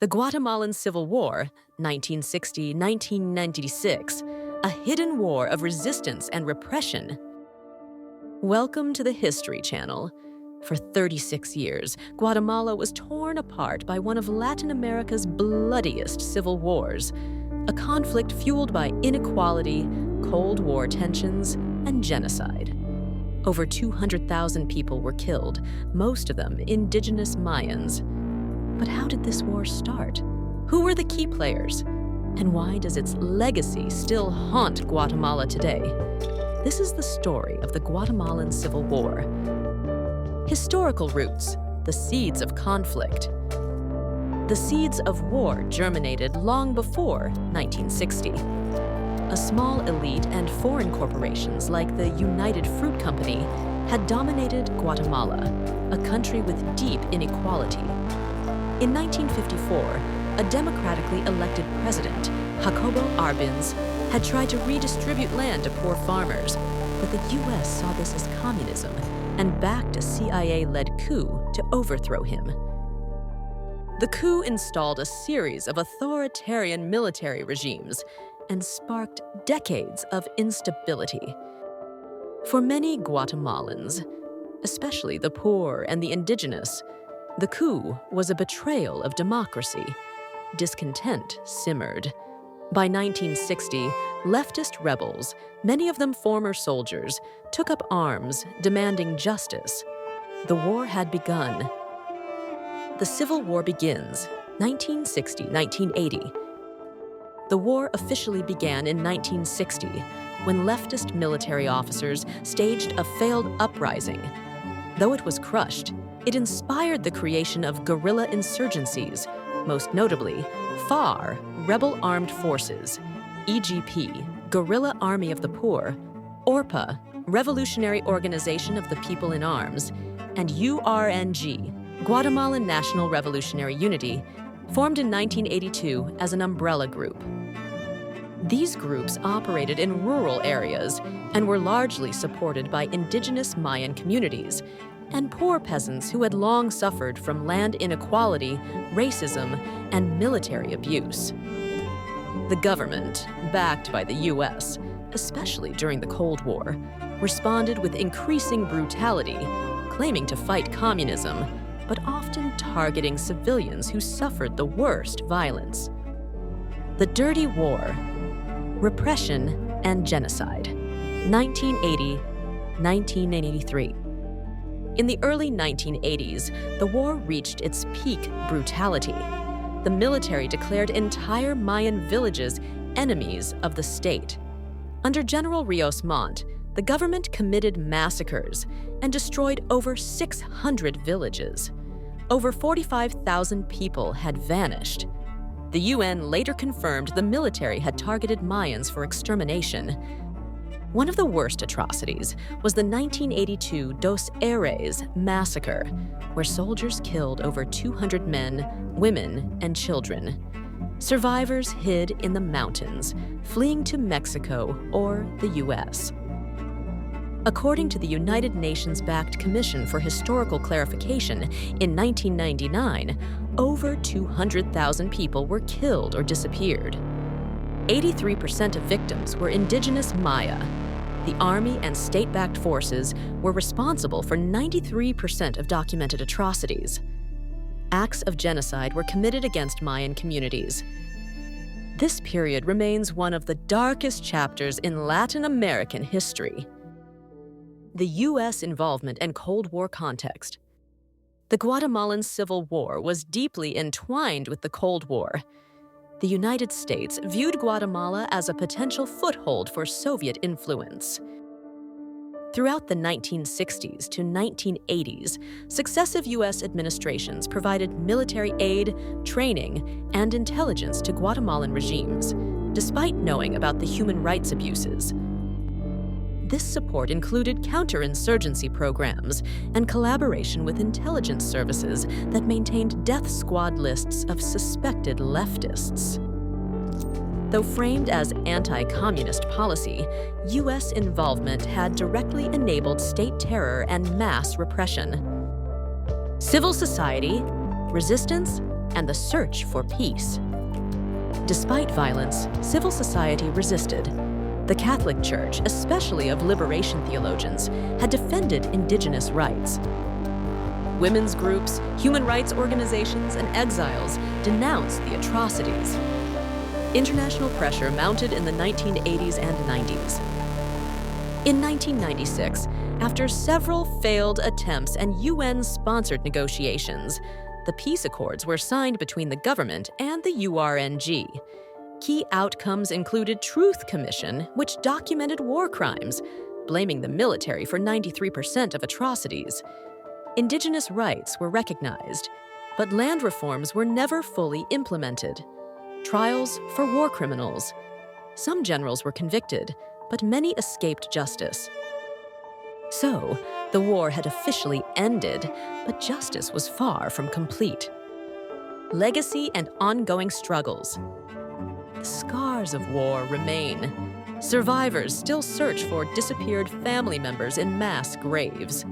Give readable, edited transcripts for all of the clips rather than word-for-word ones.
The Guatemalan Civil War, 1960-1996, a hidden war of resistance and repression. Welcome to the History Channel. For 36 years, Guatemala was torn apart by one of Latin America's bloodiest civil wars, a conflict fueled by inequality, Cold War tensions, and genocide. Over 200,000 people were killed, most of them indigenous Mayans. But how did this war start? Who were the key players? And why does its legacy still haunt Guatemala today? This is the story of the Guatemalan Civil War. Historical roots, the seeds of conflict. The seeds of war germinated long before 1960. A small elite and foreign corporations like the United Fruit Company had dominated Guatemala, a country with deep inequality. In 1954, a democratically elected president, Jacobo Arbenz, had tried to redistribute land to poor farmers, but the U.S. saw this as communism and backed a CIA-led coup to overthrow him. The coup installed a series of authoritarian military regimes and sparked decades of instability. For many Guatemalans, especially the poor and the indigenous, the coup was a betrayal of democracy. Discontent simmered. By 1960, leftist rebels, many of them former soldiers, took up arms demanding justice. The war had begun. The Civil War begins, 1960-1980. The war officially began in 1960, when leftist military officers staged a failed uprising. Though it was crushed, it inspired the creation of guerrilla insurgencies, most notably FAR, Rebel Armed Forces, EGP, Guerrilla Army of the Poor, ORPA, Revolutionary Organization of the People in Arms, and URNG, Guatemalan National Revolutionary Unity, formed in 1982 as an umbrella group. These groups operated in rural areas and were largely supported by indigenous Mayan communities and poor peasants who had long suffered from land inequality, racism, and military abuse. The government, backed by the U.S., especially during the Cold War, responded with increasing brutality, claiming to fight communism, but often targeting civilians who suffered the worst violence. The Dirty War, Repression and Genocide, 1980-1983. In the early 1980s, the war reached its peak brutality. The military declared entire Mayan villages enemies of the state. Under General Rios Montt, the government committed massacres and destroyed over 600 villages. Over 45,000 people had vanished. The UN later confirmed the military had targeted Mayans for extermination. One of the worst atrocities was the 1982 Dos Eres massacre, where soldiers killed over 200 men, women, and children. Survivors hid in the mountains, fleeing to Mexico or the U.S. According to the United Nations-backed Commission for Historical Clarification, in 1999, over 200,000 people were killed or disappeared. 83% of victims were indigenous Maya. The army and state-backed forces were responsible for 93% of documented atrocities. Acts of genocide were committed against Mayan communities. This period remains one of the darkest chapters in Latin American history. The U.S. involvement and Cold War context. The Guatemalan Civil War was deeply entwined with the Cold War. The United States viewed Guatemala as a potential foothold for Soviet influence. Throughout the 1960s to 1980s, successive U.S. administrations provided military aid, training, and intelligence to Guatemalan regimes, despite knowing about the human rights abuses. This support included counterinsurgency programs and collaboration with intelligence services that maintained death squad lists of suspected leftists. Though framed as anti-communist policy, U.S. involvement had directly enabled state terror and mass repression. Civil society, resistance, and the search for peace. Despite violence, civil society resisted. The Catholic Church, especially of liberation theologians, had defended indigenous rights. Women's groups, human rights organizations, and exiles denounced the atrocities. International pressure mounted in the 1980s and 90s. In 1996, after several failed attempts and UN-sponsored negotiations, the peace accords were signed between the government and the URNG. Key outcomes included Truth Commission, which documented war crimes, blaming the military for 93% of atrocities. Indigenous rights were recognized, but land reforms were never fully implemented. Trials for war criminals. Some generals were convicted, but many escaped justice. So, the war had officially ended, but justice was far from complete. Legacy and ongoing struggles. The scars of war remain. Survivors still search for disappeared family members in mass graves.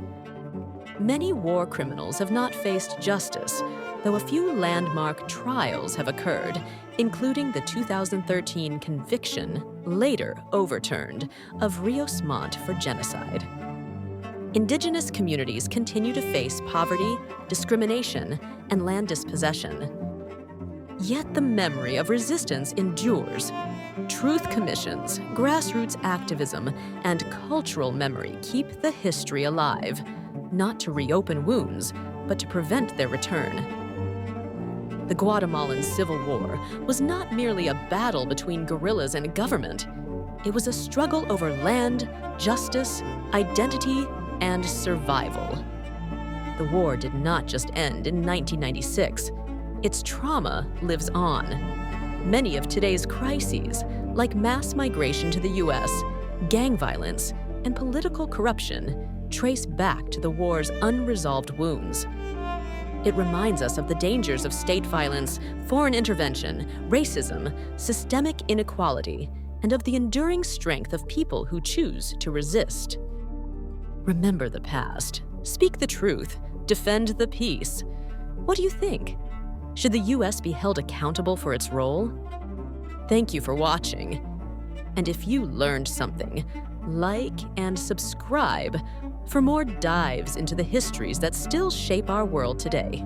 Many war criminals have not faced justice, though a few landmark trials have occurred, including the 2013 conviction, later overturned, of Rios Montt for genocide. Indigenous communities continue to face poverty, discrimination, and land dispossession. Yet the memory of resistance endures. Truth commissions, grassroots activism, and cultural memory keep the history alive, not to reopen wounds, but to prevent their return. The Guatemalan Civil War was not merely a battle between guerrillas and government. It was a struggle over land, justice, identity, and survival. The war did not just end in 1996. Its trauma lives on. Many of today's crises, like mass migration to the US, gang violence, and political corruption, trace back to the war's unresolved wounds. It reminds us of the dangers of state violence, foreign intervention, racism, systemic inequality, and of the enduring strength of people who choose to resist. Remember the past, speak the truth, defend the peace. What do you think? Should the US be held accountable for its role? Thank you for watching. And if you learned something, like and subscribe for more dives into the histories that still shape our world today.